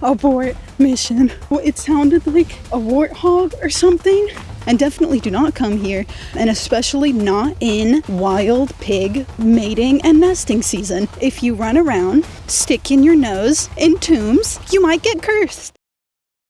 abort mission. Well, it sounded like a warthog or something. And definitely do not come here, and especially not in wild pig mating and nesting season. If you run around sticking your nose in tombs, you might get cursed.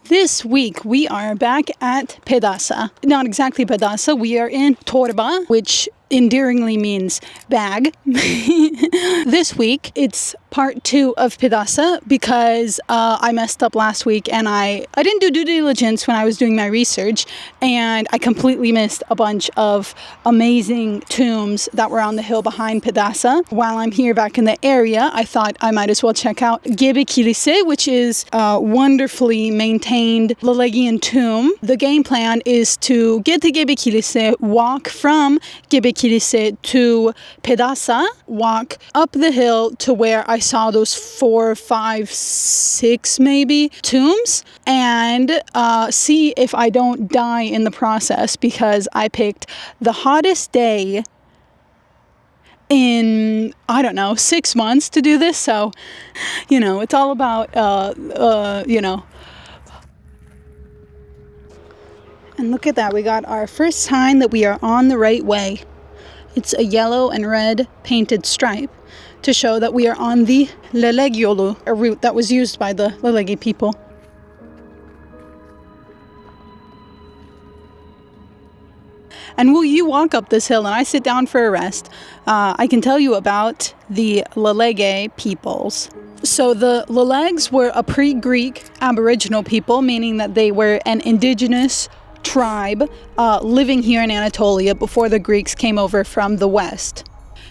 This week we are back at Pedasa. Not exactly Pedasa, we are in Torba, which endearingly means bag. This week it's part 2 of Pedasa because I messed up last week and I didn't do due diligence when I was doing my research, and I completely missed a bunch of amazing tombs that were on the hill behind Pedasa. While I'm here back in the area, I thought I might as well check out Gebe Kilise, which is a wonderfully maintained Lelegian tomb. The game plan is to get to Gebe Kilise, walk from Gebe Kilise to Pedasa, walk up the hill to where I saw those 4, 5, 6 maybe tombs, and see if I don't die in the process, because I picked the hottest day in, 6 months to do this. So, it's all about, And look at that, we got our first sign that we are on the right way. It's a yellow and red painted stripe to show that we are on the Leleg yolu, a route that was used by the Lelegi people. And while you walk up this hill and I sit down for a rest, I can tell you about the Lelege peoples. So the Lelegs were a pre-Greek Aboriginal people, meaning that they were an indigenous tribe living here in Anatolia before the Greeks came over from the west.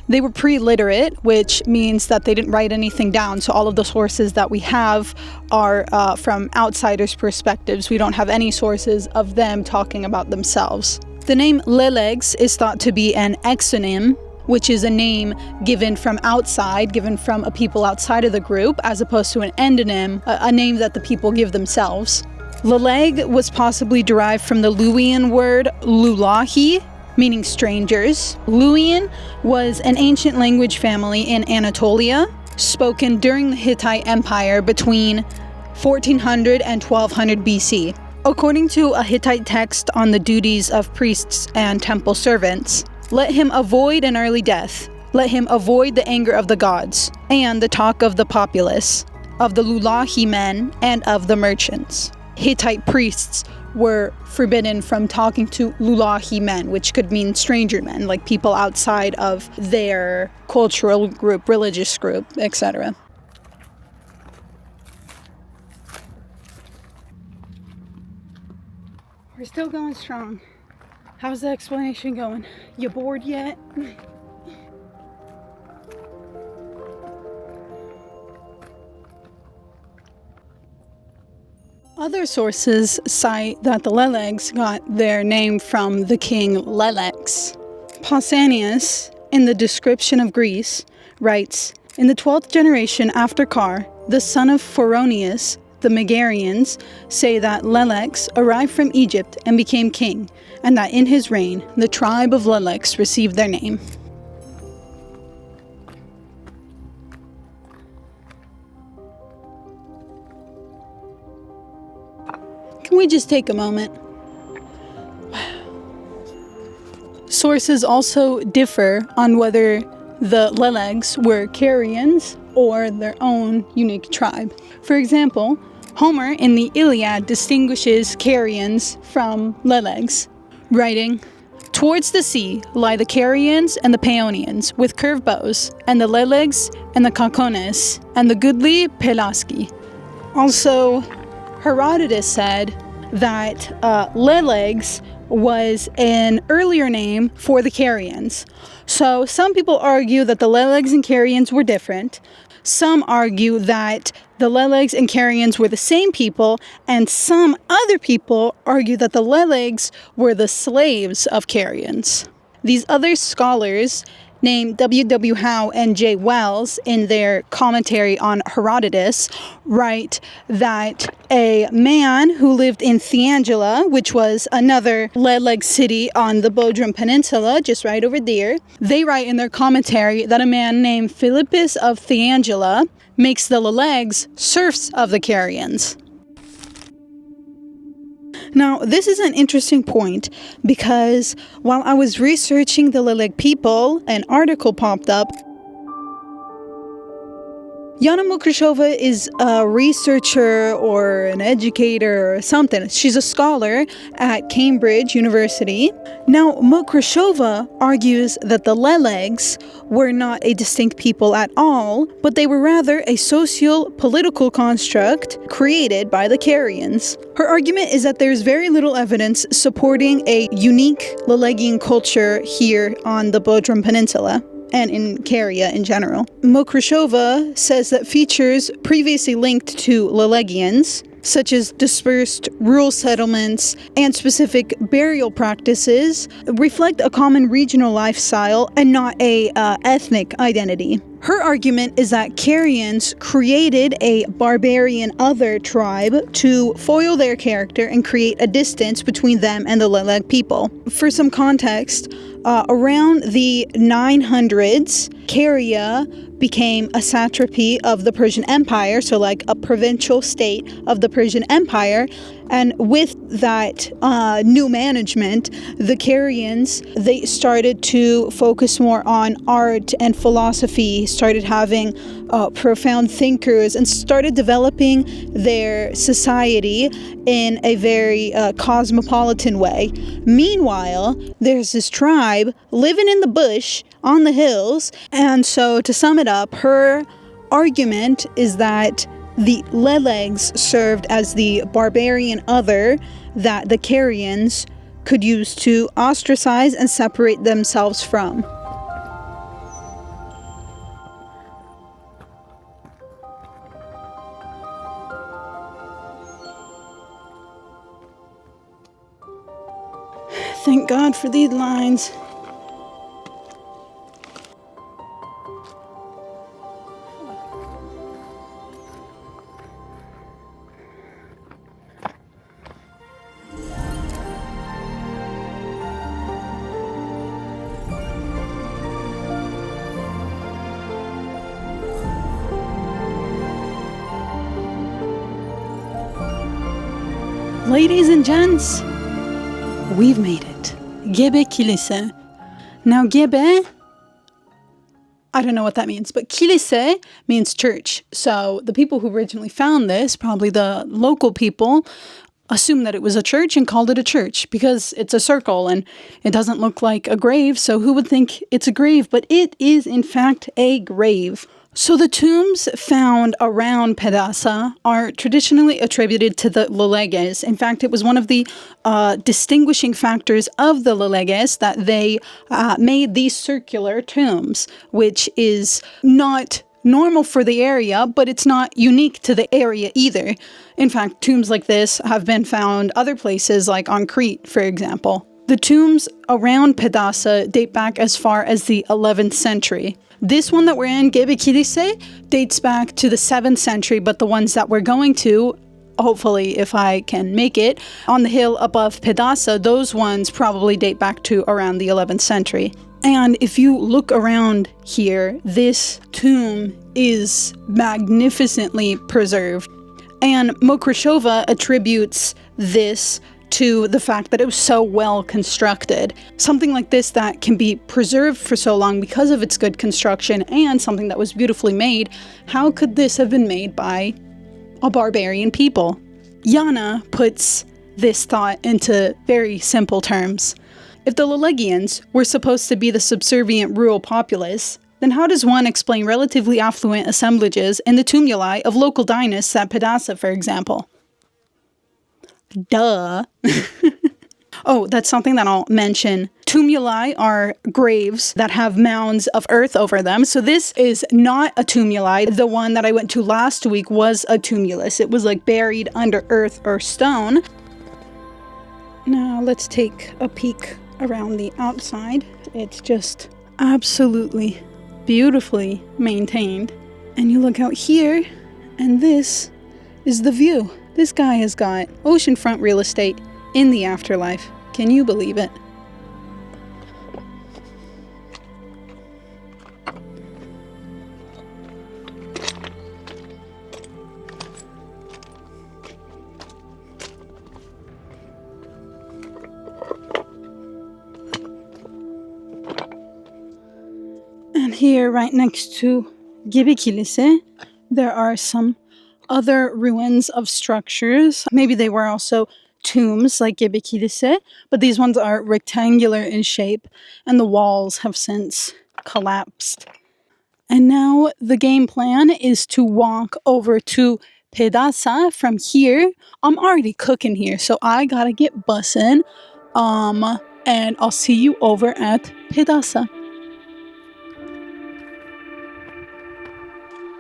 They were pre-literate, which means that they didn't write anything down. So all of the sources that we have are from outsiders' perspectives. We don't have any sources of them talking about themselves. The name Lelegs is thought to be an exonym, which is a name given from outside, given from a people outside of the group, as opposed to an endonym, a name that the people give themselves. Leleg was possibly derived from the Luwian word lulahi, meaning strangers. Luwian was an ancient language family in Anatolia, spoken during the Hittite Empire between 1400 and 1200 BC. According to a Hittite text on the duties of priests and temple servants, let him avoid an early death, let him avoid the anger of the gods, and the talk of the populace, of the lulahi men, and of the merchants. Hittite priests were forbidden from talking to lulahi men, which could mean stranger men, like people outside of their cultural group, religious group, etc. We're still going strong. How's the explanation going? You bored yet? Other sources cite that the Lelegs got their name from the king Lelegs. Pausanias, in the description of Greece, writes, "In the 12th generation after Car, the son of Phoronius, the Megarians say that Lelegs arrived from Egypt and became king, and that in his reign, the tribe of Lelegs received their name." Can we just take a moment? Sources also differ on whether the Lelegs were Carians or their own unique tribe. For example, Homer in the Iliad distinguishes Carians from Lelegs, writing, "Towards the sea lie the Carians and the Paeonians with curved bows, and the Lelegs and the Cacones, and the goodly Pelasgi." Also, Herodotus said that Lelegs was an earlier name for the Carians. So some people argue that the Lelegs and Carians were different. Some argue that the Lelegs and Carians were the same people, and some other people argue that the Lelegs were the slaves of Carians. These other scholars, named W.W. Howe and J. Wells, in their commentary on Herodotus, write that a man who lived in Theangela, which was another Leleg city on the Bodrum Peninsula, just right over there, they write in their commentary that a man named Philippus of Theangela makes the Lelegs serfs of the Carians. Now, this is an interesting point because while I was researching the Leleg people, an article popped up. Yana Mukrishova is a researcher or an educator or something. She's a scholar at Cambridge University. Now, Mukrishova argues that the Lelegs were not a distinct people at all, but they were rather a socio-political construct created by the Carians. Her argument is that there's very little evidence supporting a unique Lelegian culture here on the Bodrum Peninsula and in Caria in general. Mukrishova says that features previously linked to Lelegians, such as dispersed rural settlements and specific burial practices, reflect a common regional lifestyle and not a ethnic identity. Her argument is that Carians created a barbarian other tribe to foil their character and create a distance between them and the Leleg people. For some context, around the 900s, Caria became a satrapy of the Persian Empire, so like a provincial state of the Persian Empire. And with that new management, the Carians, they started to focus more on art and philosophy, started having profound thinkers, and started developing their society in a very cosmopolitan way. Meanwhile, there's this tribe living in the bush on the hills, and so to sum it up, her argument is that the Lelegs served as the barbarian other that the Carians could use to ostracize and separate themselves from. Thank God for these lines. Ladies and gents, we've made it. Gebe Kilise. Now Gebe, I don't know what that means, but Kilise means church. So the people who originally found this, probably the local people, assumed that it was a church and called it a church because it's a circle and it doesn't look like a grave. So who would think it's a grave? But it is in fact a grave. So the tombs found around Pedasa are traditionally attributed to the Leleges. In fact, it was one of the distinguishing factors of the Leleges that they made these circular tombs, which is not normal for the area, but it's not unique to the area either. In fact, tombs like this have been found other places, like on Crete, for example. The tombs around Pedasa date back as far as the 11th century. This one that we're in, Gebe Kilise, dates back to the 7th century, but the ones that we're going to, hopefully if I can make it, on the hill above Pedasa, those ones probably date back to around the 11th century. And if you look around here, this tomb is magnificently preserved. And Mukrishova attributes this to the fact that it was so well constructed. Something like this that can be preserved for so long because of its good construction and something that was beautifully made, how could this have been made by a barbarian people? Yana puts this thought into very simple terms. If the Lelegians were supposed to be the subservient rural populace, then how does one explain relatively affluent assemblages in the tumuli of local dynasts at Pedasa, for example? Duh. Oh, that's something that I'll mention. Tumuli are graves that have mounds of earth over them. So this is not a tumuli. The one that I went to last week was a tumulus. It was like buried under earth or stone. Now let's take a peek around the outside. It's just absolutely beautifully maintained. And you look out here, and this is the view. This guy has got oceanfront real estate in the afterlife. Can you believe it? here right next to Gebe Kilise, there are some other ruins of structures. Maybe they were also tombs like Gebe Kilise, but these ones are rectangular in shape and the walls have since collapsed. And now the game plan is to walk over to Pedasa from here. I'm already cooking here, so I gotta get bussin'. And I'll see you over at Pedasa.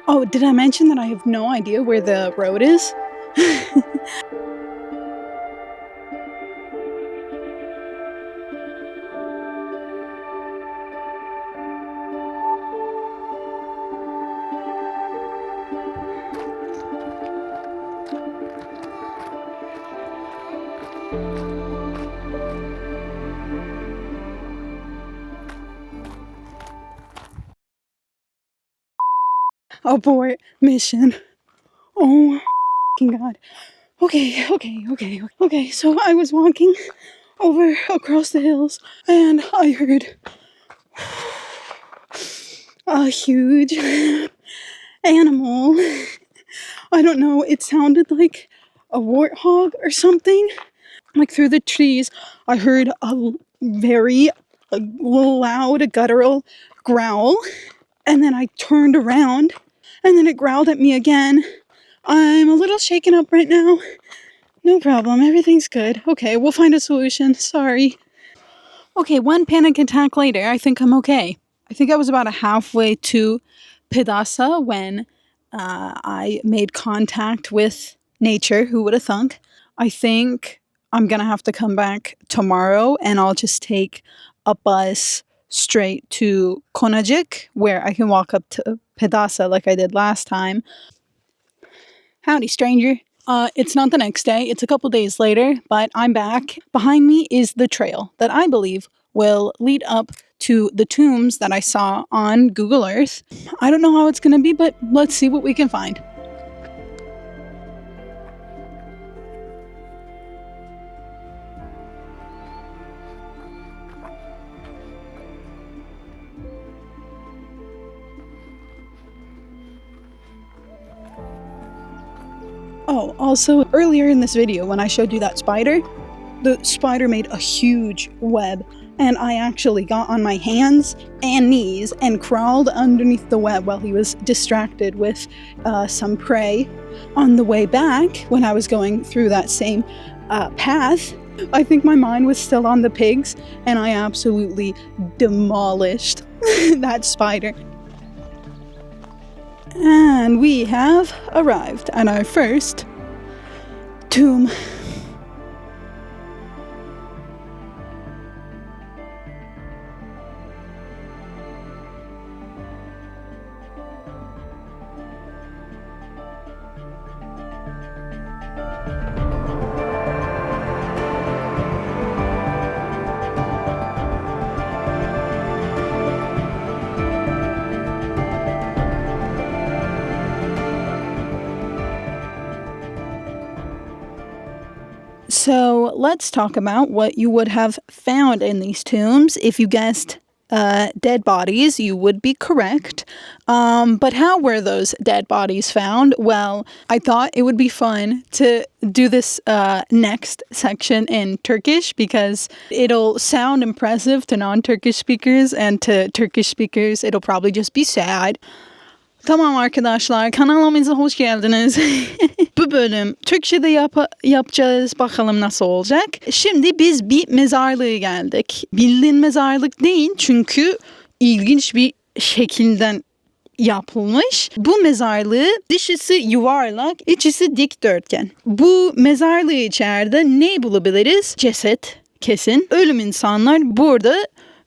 Oh, did I mention that I have no idea where the road is? Abort mission. Oh my god. Okay, so I was walking over across the hills and I heard a huge animal. I don't know, it sounded like a warthog or something. Like through the trees, I heard a very loud guttural growl. And then I turned around and then it growled at me again. I'm a little shaken up right now. No problem, everything's good. Okay, we'll find a solution. Sorry. Okay, one panic attack later, I think I'm okay. I think I was about halfway to Pedasa when I made contact with nature. Who would have thunk? I think I'm gonna have to come back tomorrow and I'll just take a bus straight to Konacik where I can walk up to Pedasa like I did last time. Howdy, stranger. It's not the next day, it's a couple days later, but I'm back. Behind me is the trail that I believe will lead up to the tombs that I saw on Google Earth. I don't know how it's gonna be, but let's see what we can find. Oh, also, earlier in this video when I showed you that spider, the spider made a huge web, and I actually got on my hands and knees and crawled underneath the web while he was distracted with some prey. On the way back, when I was going through that same path, I think my mind was still on the pigs, and I absolutely demolished that spider. And we have arrived at our first tomb. So let's talk about what you would have found in these tombs. If you guessed dead bodies, you would be correct. But how were those dead bodies found? Well, I thought it would be fun to do this next section in Turkish because it'll sound impressive to non-Turkish speakers, and to Turkish speakers it'll probably just be sad. Tamam arkadaşlar, kanalımıza hoş geldiniz. Bu bölüm Türkçe'de yapacağız. Bakalım nasıl olacak. Şimdi biz bir mezarlığa geldik. Bildiğin mezarlık değil çünkü ilginç bir şekilden yapılmış. Bu mezarlığı dışısı yuvarlak, içisi dikdörtgen. Bu mezarlığı içeride ne bulabiliriz? Ceset kesin. Ölüm insanlar burada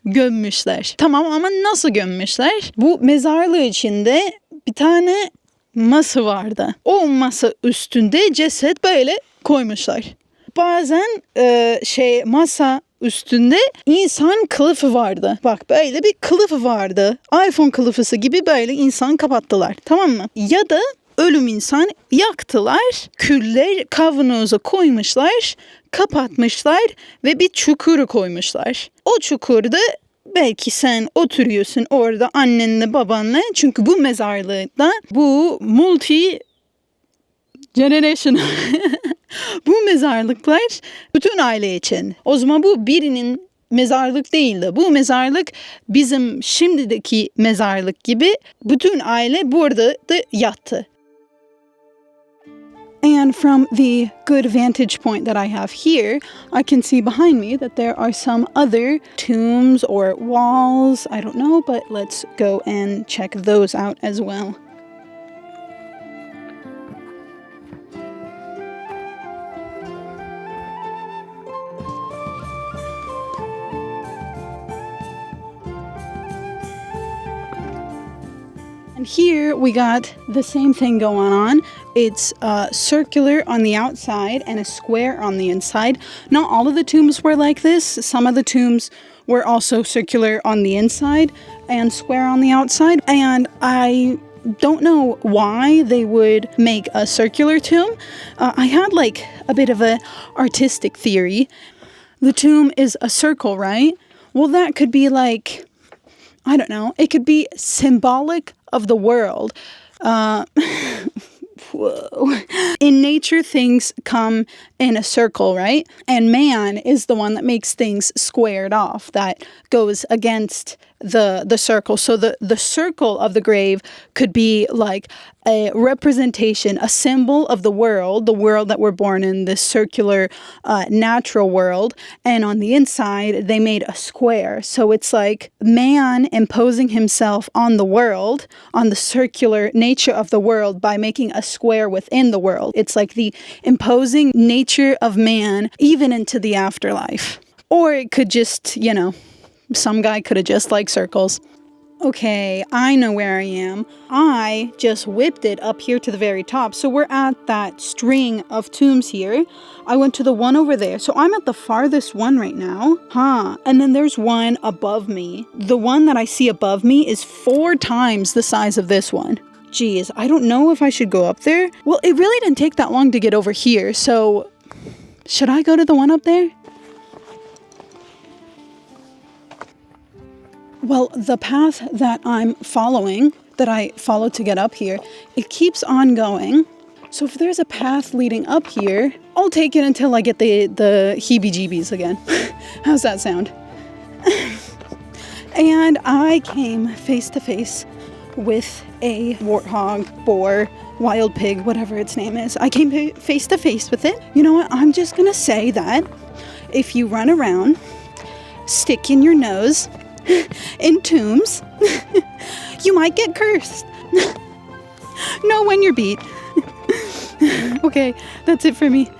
gömmüşler. Tamam ama nasıl gömmüşler? Bu mezarlığı içinde bir tane masa vardı. O masa üstünde ceset böyle koymuşlar. Bazen masa üstünde insan kılıfı vardı. Bak böyle bir kılıfı vardı. iPhone kılıfısı gibi böyle insan kapattılar. Tamam mı? Ya da ölüm insan yaktılar. Küller kavanoza koymuşlar. Kapatmışlar ve bir çukuru koymuşlar. O çukurda belki sen oturuyorsun orada annenle babanla. Çünkü bu mezarlıkta bu multi generational bu mezarlıklar bütün aile için. O zaman bu birinin mezarlık değildi. Bu mezarlık bizim şimdiki mezarlık gibi bütün aile burada da yattı. And from the good vantage point that I have here, I can see behind me that there are some other tombs or walls. I don't know, but let's go and check those out as well. And here we got the same thing going on. It's circular on the outside and a square on the inside. Not all of the tombs were like this. Some of the tombs were also circular on the inside and square on the outside. And I don't know why they would make a circular tomb. I had like a bit of a artistic theory. The tomb is a circle, right? Well, that could be like, I don't know, it could be symbolic of the world. Whoa. In nature, things come in a circle, right? And man is the one that makes things squared off, that goes against the circle. So the circle of the grave could be like a representation, a symbol of the world that we're born in, this circular natural world. And on the inside, they made a square. So it's like man imposing himself on the world, on the circular nature of the world by making a square within the world. It's like the imposing nature of man even into the afterlife. Or it could just, some guy could have just liked circles. Okay, I know where I am. I just whipped it up here to the very top. So we're at that string of tombs here. I went to the one over there. So I'm at the farthest one right now. And then there's one above me. The one that I see above me is 4 times the size of this one. Geez, I don't know if I should go up there. Well, it really didn't take that long to get over here. So should I go to the one up there? Well, the path that I'm following, that I followed to get up here, it keeps on going. So if there's a path leading up here, I'll take it until I get the heebie-jeebies again. How's that sound? And I came face to face with a warthog, boar, wild pig, whatever its name is. I came face to face with it. You know what? I'm just going to say that if you run around, stick in your nose in tombs, you might get cursed. Know when you're beat. Okay, that's it for me.